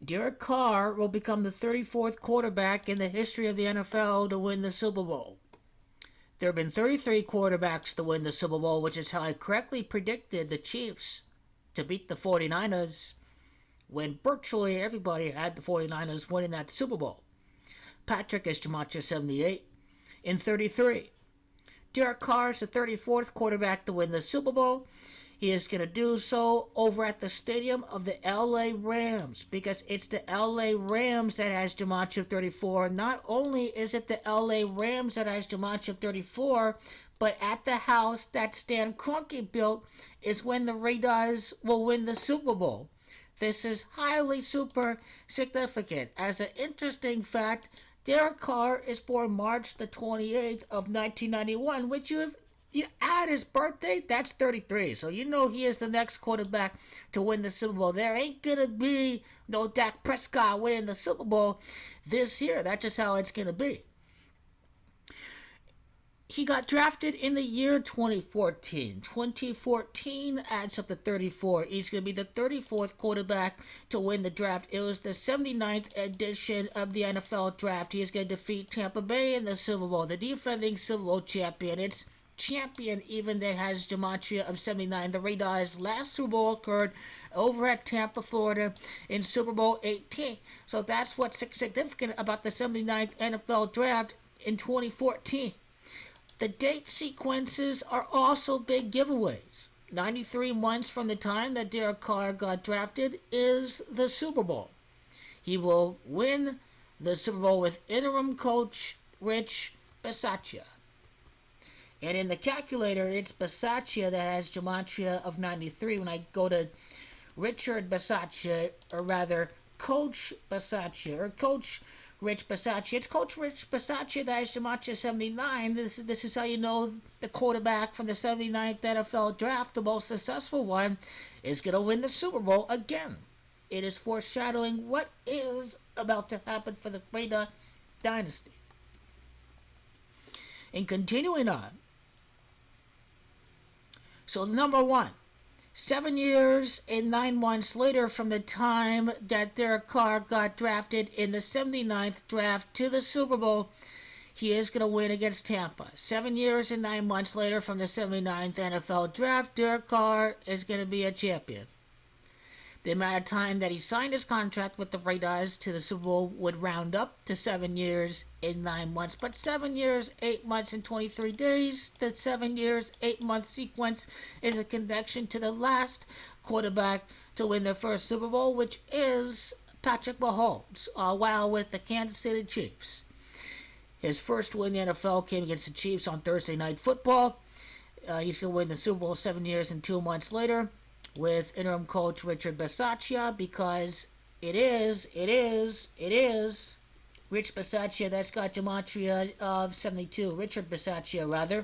Derek Carr will become the 34th quarterback in the history of the NFL to win the Super Bowl. There have been 33 quarterbacks to win the Super Bowl, which is how I correctly predicted the Chiefs to beat the 49ers when virtually everybody had the 49ers winning that Super Bowl. Patrick is Gematria 78 in 33. Derek Carr is the 34th quarterback to win the Super Bowl. He is going to do so over at the stadium of the LA Rams because it's the LA Rams that has Gematria 34. Not only is it the LA Rams that has Gematria 34, but at the house that Stan Kroenke built is when the Raiders will win the Super Bowl. This is highly super significant. As an interesting fact, Derek Carr is born March the 28th of 1991, which you add his birthday, that's 33. So you know he is the next quarterback to win the Super Bowl. There ain't going to be no Dak Prescott winning the Super Bowl this year. That's just how it's going to be. He got drafted in the year 2014. 2014 adds up to 34. He's going to be the 34th quarterback to win the draft. It was the 79th edition of the NFL draft. He is going to defeat Tampa Bay in the Super Bowl, the defending Super Bowl champion. It's champion even that has Gematria of 79. The Raiders' last Super Bowl occurred over at Tampa, Florida in Super Bowl 18. So that's what's significant about the 79th NFL draft in 2014. The date sequences are also big giveaways. 93 months from the time that Derek Carr got drafted is the Super Bowl. He will win the Super Bowl with interim coach Rich Bisaccia. And in the calculator, it's Bisaccia that has Gematria of 93. When I go to Richard Bisaccia, or rather Coach Bisaccia, or Coach Rich Bisaccia, it's Coach Rich Bisaccia that has Gematria 79. This is how you know the quarterback from the 79th NFL draft, the most successful one, is going to win the Super Bowl again. It is foreshadowing what is about to happen for the Brady dynasty. And continuing on, so number one, 7 years and 9 months later from the time that Derek Carr got drafted in the 79th draft to the Super Bowl, he is going to win against Tampa. 7 years and 9 months later from the 79th NFL draft, Derek Carr is going to be a champion. The amount of time that he signed his contract with the Raiders to the Super Bowl would round up to 7 years and 9 months. But 7 years, 8 months, and 23 days, the 7 years, 8 month sequence is a connection to the last quarterback to win their first Super Bowl, which is Patrick Mahomes, while with the Kansas City Chiefs. His first win in the NFL came against the Chiefs on Thursday Night Football. He's going to win the Super Bowl 7 years and 2 months later with interim coach Richard Bisaccia, because it is Rich Bisaccia that's got Gematria of 72. Richard Bisaccia, rather.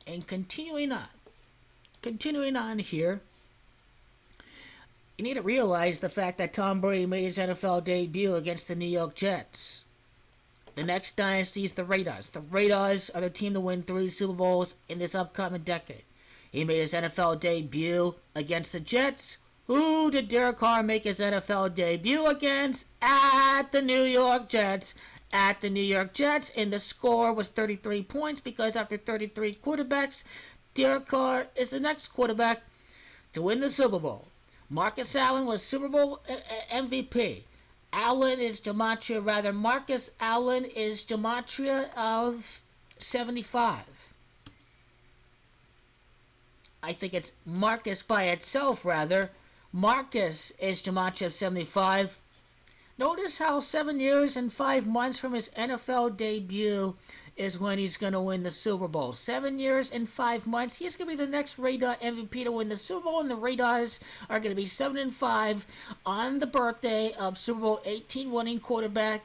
And continuing on here, you need to realize the fact that Tom Brady made his NFL debut against the New York Jets. The next dynasty is the Raiders. The Raiders are the team to win 3 Super Bowls in this upcoming decade. He made his NFL debut against the Jets. Who did Derek Carr make his NFL debut against? At the New York Jets. At the New York Jets, and the score was 33 points because after 33 quarterbacks, Derek Carr is the next quarterback to win the Super Bowl. Marcus Allen was Super Bowl MVP. Marcus Allen is Gematria of 75. I think it's Marcus by itself, rather. Marcus is Gematria of 75. Notice how 7 years and 5 months from his NFL debut is when he's going to win the Super Bowl. 7 years and 5 months. He's going to be the next Raider MVP to win the Super Bowl, and the Raiders are going to be 7-5 on the birthday of Super Bowl 18 winning quarterback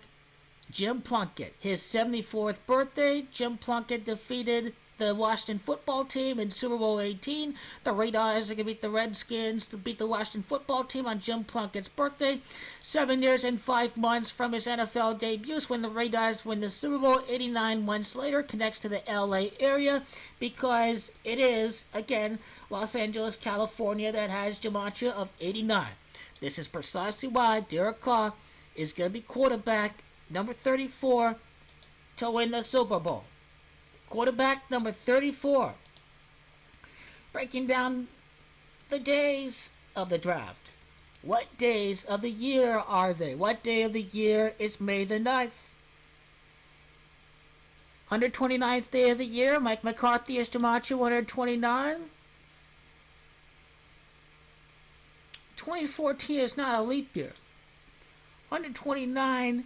Jim Plunkett. His 74th birthday, Jim Plunkett defeated the Washington football team in Super Bowl 18. The Raiders are going to beat the Redskins to beat the Washington football team on Jim Plunkett's birthday. 7 years and 5 months from his NFL debuts when the Raiders win the Super Bowl. 89 months later connects to the LA area because it is, again, Los Angeles, California that has gematria of 89. This is precisely why Derek Carr is going to be quarterback number 34 to win the Super Bowl. Quarterback number 34. Breaking down the days of the draft. What days of the year are they? What day of the year is May the 9th? 129th day of the year. Mike McCarthy is gematria 129. 2014 is not a leap year. 129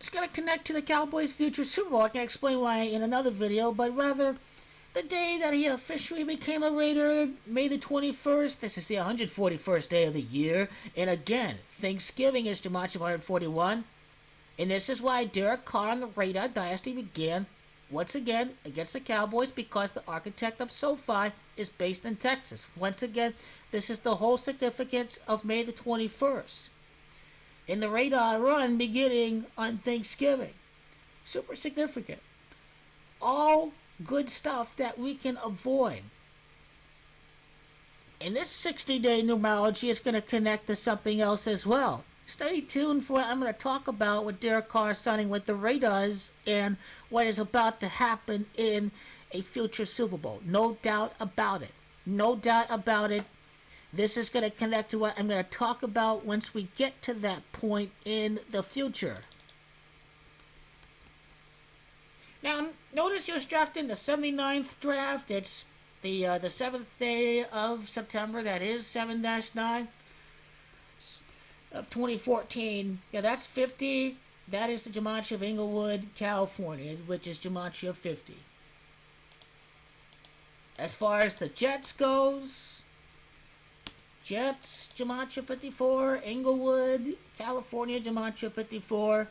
is going to connect to the Cowboys' future Super Bowl. I can explain why in another video, but rather the day that he officially became a Raider, May the 21st. This is the 141st day of the year. And again, Thanksgiving is gematria 141. And this is why Derek Carr and the Raider dynasty began once again against the Cowboys, because the architect of SoFi is based in Texas. Once again, this is the whole significance of May the 21st. In the Radar run beginning on Thanksgiving. Super significant. All good stuff that we can avoid. And this 60-day numerology is going to connect to something else as well. Stay tuned for what I'm going to talk about with Derek Carr signing with the Raiders and what is about to happen in a future Super Bowl. No doubt about it. No doubt about it. This is going to connect to what I'm going to talk about once we get to that point in the future. Now, notice he was drafted in the 79th draft. It's the 7th day of September. That is 7-9 of 2014. Yeah, that's 50. That is the gematria of Inglewood, California, which is gematria 50. As far as the Jets goes, Jets, gematria 54. Inglewood, California, gematria 54.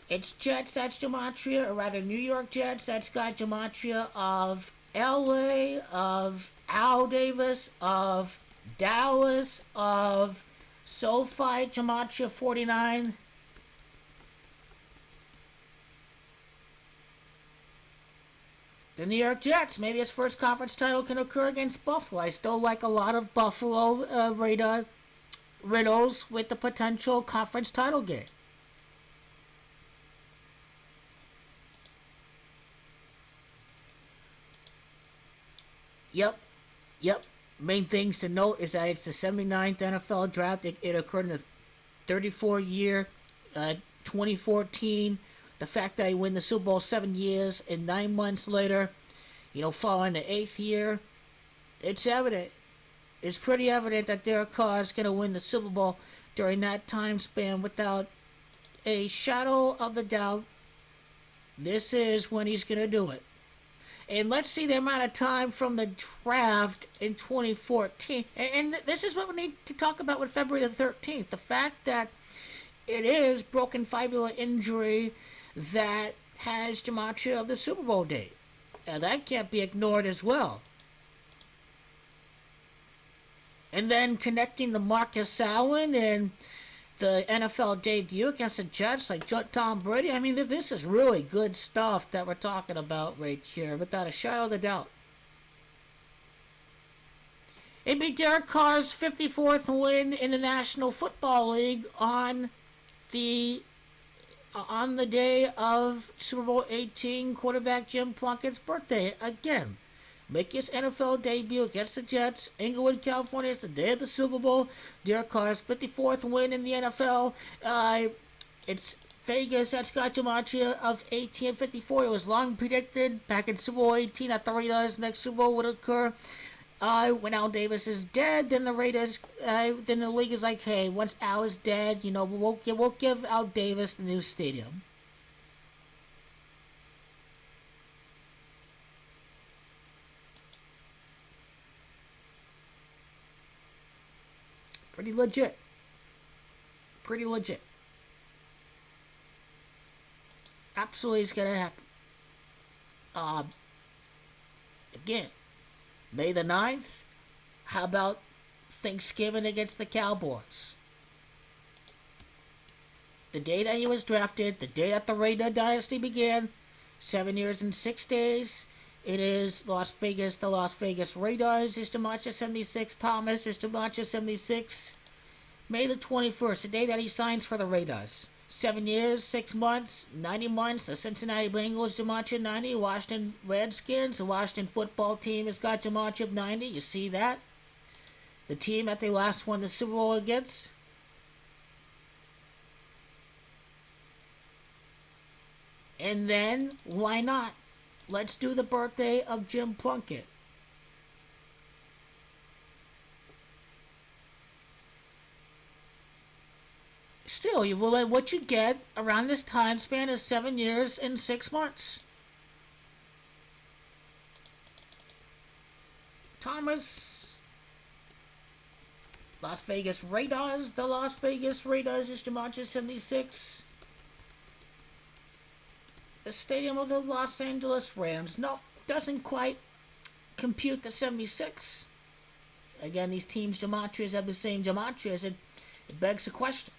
It's Jets, that's gematria, or rather New York Jets, that's got gematria of LA, of Al Davis, of Dallas, of SoFi, gematria 49. The New York Jets, maybe his first conference title can occur against Buffalo. I still like a lot of Buffalo Raider riddles with the potential conference title game. Yep. Main things to note is that it's the 79th NFL draft. It occurred in the 34-year, 2014. The fact that he win the Super Bowl 7 years and 9 months later, following the 8th year, it's evident. It's pretty evident that Derek Carr is going to win the Super Bowl during that time span without a shadow of a doubt. This is when he's going to do it. And let's see the amount of time from the draft in 2014. And this is what we need to talk about with February the 13th. The fact that it is broken fibula injury that has gematria of the Super Bowl date. That can't be ignored as well. And then connecting the Marcus Allen and the NFL debut against the Jets, like Tom Brady. I mean, this is really good stuff that we're talking about right here, without a shadow of a doubt. It'd be Derek Carr's 54th win in the National Football League on the day of Super Bowl 18 quarterback Jim Plunkett's birthday. Again, make his NFL debut against the Jets. Inglewood, California is the day of the Super Bowl. Derek Carr's 54th win in the NFL. It's Vegas, that's got gematria of 1854. It was long predicted back in Super Bowl 18 that the Raiders' next Super Bowl would occur. When Al Davis is dead, then the Raiders, then the league is like, hey, once Al is dead, we'll give Al Davis the new stadium. Pretty legit. Absolutely, it's gonna happen. Again, May the 9th. How about Thanksgiving against the Cowboys? The day that he was drafted, the day that the Raider dynasty began, 7 years and 6 days. It is Las Vegas, the Las Vegas Raiders. Is DiMaggio 76. Thomas is DiMaggio 76. May the 21st, the day that he signs for the Raiders. 7 years, 6 months, 90 months. The Cincinnati Bengals, DiMaggio 90. Washington Redskins, the Washington football team has got DiMaggio 90. You see that? The team that they last won the Super Bowl against. And then, why not? Let's do the birthday of Jim Plunkett. Still, what you get around this time span is 7 years and 6 months. Thomas, Las Vegas Raiders. The Las Vegas Raiders is DiMaggio 76. The stadium of the Los Angeles Rams. Nope, doesn't quite compute the 76. Again, these teams' gematrias have the same gematrias, and it begs a question.